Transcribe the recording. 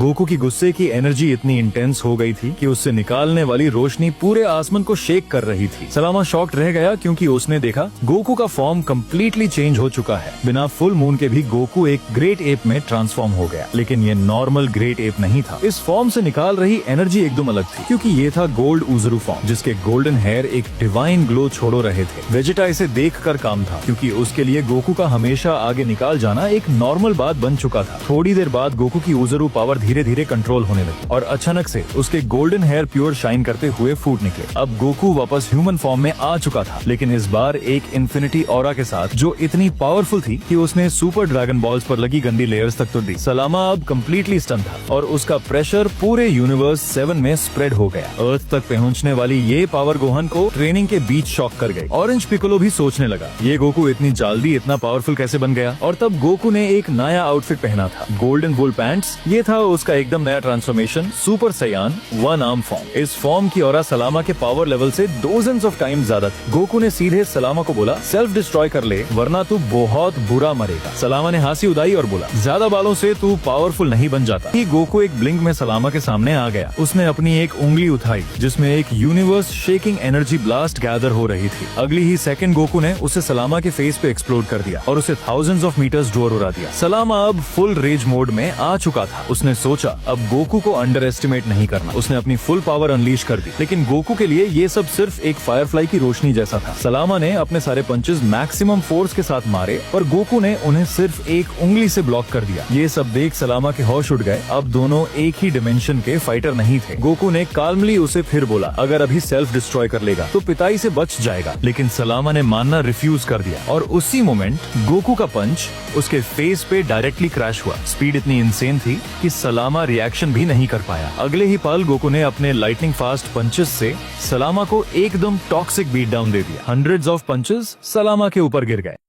Goku की गुस्से की एनर्जी इतनी इंटेंस हो गई थी कि उससे निकालने वाली रोशनी पूरे आसमान को शेक कर रही थी। सलामा शॉक्ड रह गया क्योंकि उसने देखा गोकू का फॉर्म कम्प्लीटली चेंज हो चुका है। बिना फुल मून के भी गोकू एक ग्रेट एप में ट्रांसफॉर्म हो गया, लेकिन ये नॉर्मल ग्रेट एप नहीं था। इस फॉर्म से निकाल रही एनर्जी एकदम अलग थी, क्योंकि ये था गोल्ड उजरू फॉर्म, जिसके गोल्डन हेयर एक डिवाइन ग्लो छोड़ो रहे थे। वेजिटा इसे देखकर काम था, क्योंकि उसके लिए गोकू का हमेशा आगे निकाल जाना एक नॉर्मल बात बन चुका था। थोड़ी देर बाद गोकू की उजरू पावर धीरे धीरे कंट्रोल होने लगी और अचानक से उसके गोल्डन हेयर प्योर शाइन करते हुए फूट निकले। अब गोकू वापस ह्यूमन फॉर्म में आ चुका था, लेकिन इस बार एक इन्फिनिटी ऑरा के साथ, जो इतनी पावरफुल थी कि उसने सुपर ड्रैगन बॉल्स पर लगी गंदी लेयर्स तक तो दी। सलामा अब कम्प्लीटली स्टन था और उसका प्रेशर पूरे यूनिवर्स 7 में स्प्रेड हो गया। अर्थ तक पहुंचने वाली ये पावर गोहन को ट्रेनिंग के बीच शॉक कर गई। ऑरेंज पिकोलो भी सोचने लगा, ये गोकू इतनी जल्दी इतना पावरफुल कैसे बन गया। और तब गोकू ने एक नया आउटफिट पहना था, गोल्डन वुल पैंट्स। ये था उसका एकदम नया ट्रांसफॉर्मेशन, सुपर सयान वन आर्म फॉर्म। इस फॉर्म की ऑरा सलामा के पावर लेवल से डोजन्स ऑफ टाइम ज्यादा थी। गोकू ने सीधे सलामा को बोला, सेल्फ डिस्ट्रॉय कर ले वरना तू बहुत बुरा मरेगा। सलामा ने हंसी उड़ाई और बोला, ज्यादा बालों से तू पावरफुल नहीं बन जाता। गोकू एक ब्लिंक में सलामा के सामने आ गया। उसने अपनी एक उंगली उठाई जिसमें एक universe shaking energy blast gather हो रही थी। अगली ही सेकंड गोकू ने उसे सलामा के फेस पे एक्सप्लोड कर दिया और उसे थाउजेंड्स ऑफ मीटर्स दूर उड़ा दिया। सलामा अब फुल रेज मोड में आ चुका था। उसने सोचा अब गोकू को अंडर एस्टिमेट नहीं करना। उसने अपनी फुल पावर अनलीश कर दी, लेकिन गोकू के लिए ये सब सिर्फ एक फायरफ्लाई की रोशनी जैसा था। सलामा ने अपने सारे पंचेस मैक्सिमम फोर्स के साथ मारे और गोकू ने उन्हें सिर्फ एक उंगली से ब्लॉक कर दिया। ये सब देख सलामा के होश उड़ गए। अब दोनों एक ही डिमेंशन के फाइटर नहीं थे। गोकू ने काल्मली उसे फिर बोला, अगर अभी सेल्फ डिस्ट्रॉय कर लेगा तो पिताई से बच जाएगा, लेकिन सलामा ने मानना रिफ्यूज कर दिया और उसी मोमेंट गोकू का पंच उसके फेस पे डायरेक्टली क्रैश हुआ। स्पीड इतनी इंसेन थी कि सलामा रिएक्शन भी नहीं कर पाया। अगले ही पल गोकू ने अपने लाइटनिंग फास्ट पंचेस से सलामा को एकदम टॉक्सिक बीट डाउन दे दिया। हंड्रेड्स ऑफ पंचेस सलामा के ऊपर गिर गए।